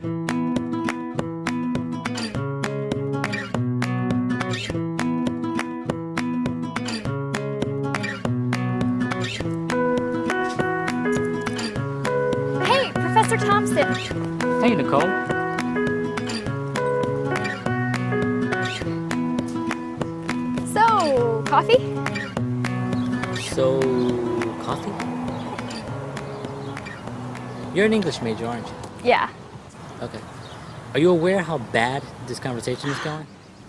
Hey, Professor Thompson. Hey, Nicole. So, coffee? So, coffee? You're an English major, aren't you? Yeah. Okay. Are you aware how bad this conversation is going?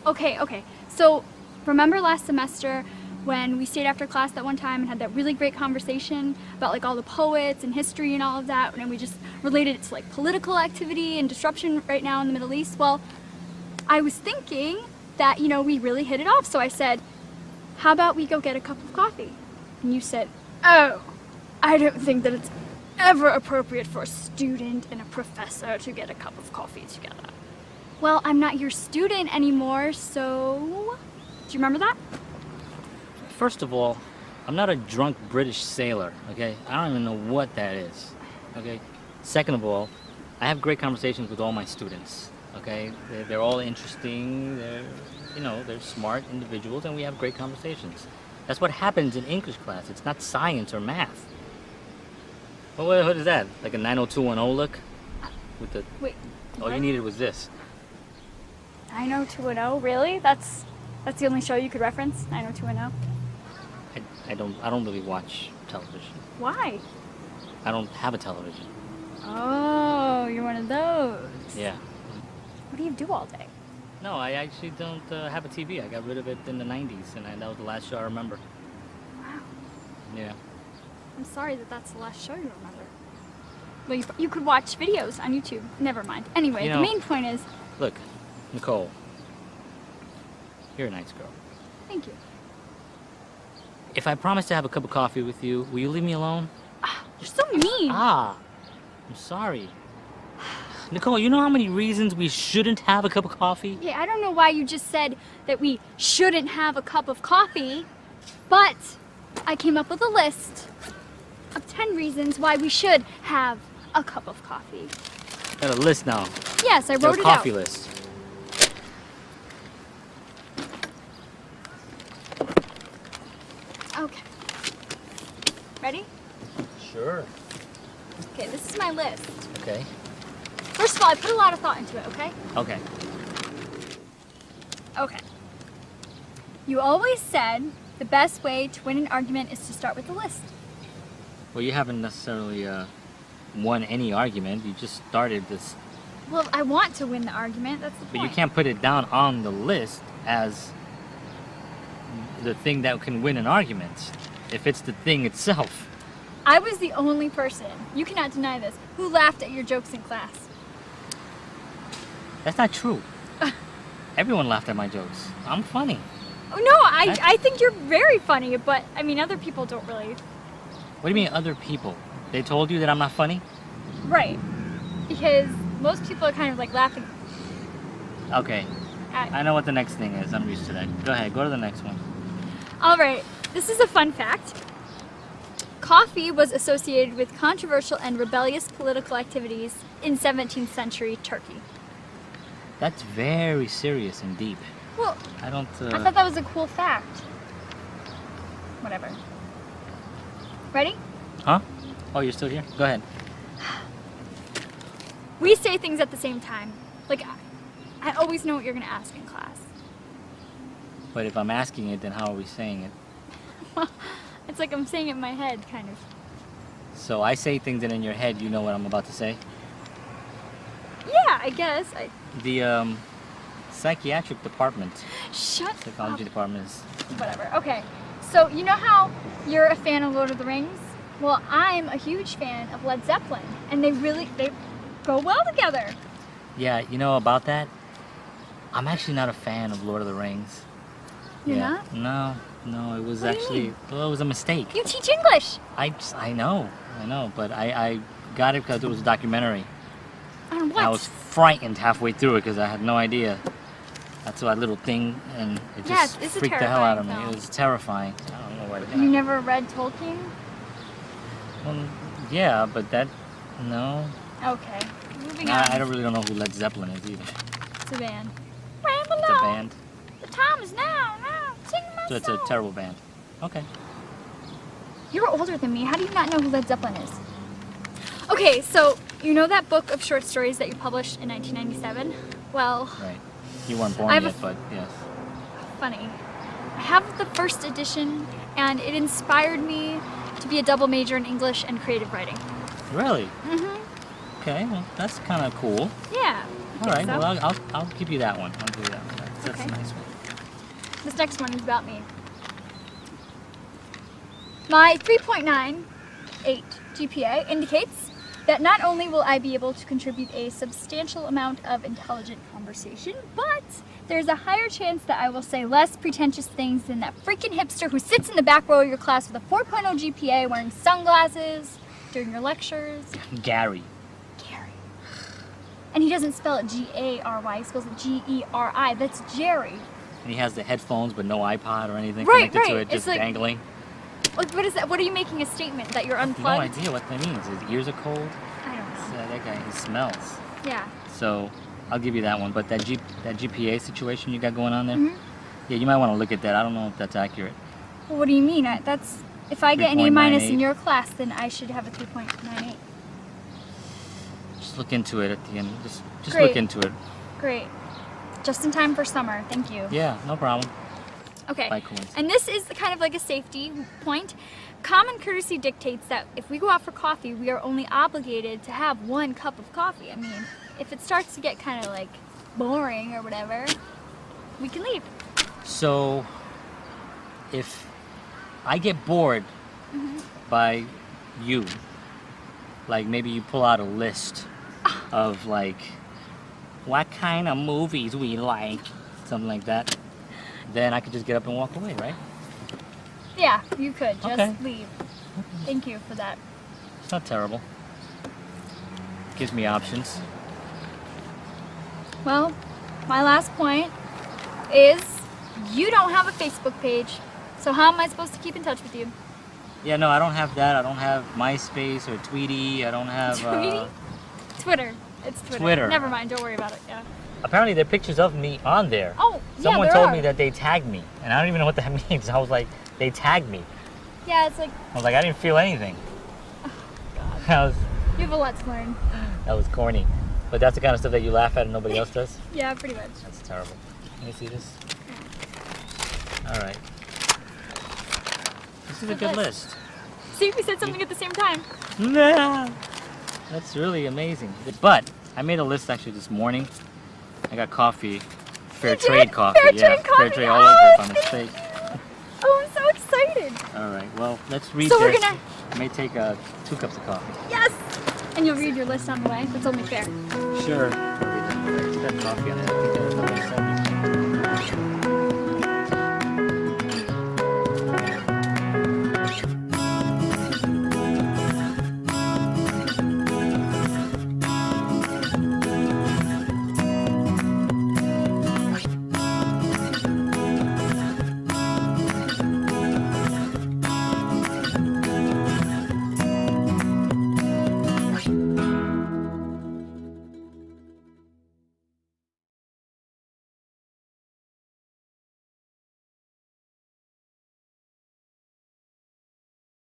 Okay. So, remember last semester when we stayed after class that one time and had that really great conversation about like all the poets and history and all of that, and we just related it to like political activity and disruption right now in the Middle East? Well, I was thinking that, we really hit it off. So I said, how about we go get a cup of coffee? And you said, oh, I don't think that it's ever appropriate for a student and a professor to get a cup of coffee together. Well, I'm not your student anymore, so... Do you remember that? First of all, I'm not a drunk British sailor, okay? I don't even know what that is, okay? Second of all, I have great conversations with all my students, okay? They're all interesting, they're smart individuals, and we have great conversations. That's what happens in English class. It's not science or math. What is that? Like a 90210 look? With the... Wait. All you needed was this. 90210, really? That's the only show you could reference? 90210? I don't really watch television. Why? I don't have a television. Oh, you're one of those. Yeah. What do you do all day? No, I actually don't have a TV. I got rid of it in the 90s, and that was the last show I remember. Wow. Yeah. I'm sorry that's the last show you remember. Well, you could watch videos on YouTube. Never mind. Anyway, the main point is... Look, Nicole, you're a nice girl. Thank you. If I promise to have a cup of coffee with you, will you leave me alone? You're so mean. I'm sorry. Nicole, you know how many reasons we shouldn't have a cup of coffee? Yeah, I don't know why you just said that we shouldn't have a cup of coffee, but I came up with a list of 10 reasons why we should have a cup of coffee. Got a list now. Yes, I wrote it out. A coffee list. Okay. Ready? Sure. Okay, this is my list. Okay. First of all, I put a lot of thought into it, okay? Okay. Okay. You always said the best way to win an argument is to start with a list. Well, you haven't necessarily won any argument. You just started this. Well, I want to win the argument, that's the point. But you can't put it down on the list as the thing that can win an argument, if it's the thing itself. I was the only person, you cannot deny this, who laughed at your jokes in class. That's not true. Everyone laughed at my jokes. I'm funny. Oh, no, I think you're very funny, but, other people don't really... What do you mean, other people? They told you that I'm not funny? Right. Because most people are kind of like laughing. Okay. I know what the next thing is. I'm used to that. Go ahead, go to the next one. All right, this is a fun fact. Coffee was associated with controversial and rebellious political activities in 17th century Turkey. That's very serious and deep. Well, I thought that was a cool fact. Whatever. Ready? Huh? Oh, you're still here? Go ahead. We say things at the same time. Like, I always know what you're going to ask in class. But if I'm asking it, then how are we saying it? Well, it's like I'm saying it in my head, kind of. So I say things and in your head you know what I'm about to say? Yeah, I guess. The psychiatric department. Shut Psychology up. department is... Whatever. Okay. So, you know how you're a fan of Lord of the Rings? Well, I'm a huge fan of Led Zeppelin. And they go well together. Yeah, you know about that? I'm actually not a fan of Lord of the Rings. You're not? No, it was What do you mean? it was a mistake. You teach English! I know, but I got it because it was a documentary. On what? I was frightened halfway through it because I had no idea. That's that little thing, and it just it's a freaked the hell out of me. terrifying It was terrifying. I don't know why. You never read Tolkien? Well, yeah, but no. Okay. moving on. I really don't know who Led Zeppelin is either. It's a band. Ramble It's a on. band. The time is now. Sing my So it's a song. terrible band. Okay. You're older than me. How do you not know who Led Zeppelin is? Okay, so you know that book of short stories that you published in 1997? Well, Right. You weren't born I have a yet, but yes. funny. I have the first edition, and it inspired me to be a double major in English and creative writing. Really? Mm-hmm. Okay. Well, that's kind of cool. Yeah. All right. So. Well, I'll give you that one. I'll give you that one. That's Okay. a nice one. This next one is about me. My 3.98 GPA indicates that not only will I be able to contribute a substantial amount of intelligent conversation, but there's a higher chance that I will say less pretentious things than that freaking hipster who sits in the back row of your class with a 4.0 GPA wearing sunglasses during your lectures. Gary. Gary. And he doesn't spell it G-A-R-Y, he spells it G-E-R-I. That's Jerry. And he has the headphones, but no iPod or anything Right, connected to right. it, just It's like- dangling. What is that? What are you making a statement that you're No unplugged? idea what that means. His ears are cold. I don't know. That guy, he smells. Yeah. So I'll give you that one. But that GPA situation you got going on there, Mhm. yeah, you might want to look at that. I don't know if that's accurate. Well, what do you mean? That's if I get an A minus 3.98. in your class, then I should have a 3.98. Just look into it at the end. Just Great. look into it. Great. Just in time for summer. Thank you. Yeah, no problem. Okay. By coincidence. And this is kind of like a safety point. Common courtesy dictates that if we go out for coffee, we are only obligated to have 1 cup of coffee. I mean, if it starts to get kind of like boring or whatever, we can leave. So if I get bored Mm-hmm. by you, like maybe you pull out a list of like what kind of movies we like, something like that, then I could just get up and walk away, right? Yeah, you could just Okay. leave. Thank you for that. It's not terrible. Gives me options. Well, my last point is you don't have a Facebook page. So how am I supposed to keep in touch with you? Yeah, no, I don't have that. I don't have MySpace or Tweety. I don't have. Tweety? Twitter. It's Twitter. Twitter. Never mind, don't worry about it. Yeah. Apparently, there are pictures of me on there. Oh, Someone yeah, told there me are. that they tagged me, and I don't even know what that means. I was like, they tagged me. Yeah, it's like, I was like, I didn't feel anything. God, you have a lot to learn. That was corny. But that's the kind of stuff that you laugh at and nobody else does? Yeah, pretty much. That's terrible. Let me see this. All right. This is a good list. See, we said something at the same time. Nah. That's really amazing. But I made a list actually this morning. I got coffee, fair You trade did? coffee. Fair yeah, trade fair coffee? trade all over it by Oh, mistake. Oh, I'm so excited. All right. Well, let's read So we're this. gonna- I may take 2 cups of coffee. Yes! And you'll read your list on the way. That's only fair. Sure. It's got coffee on it.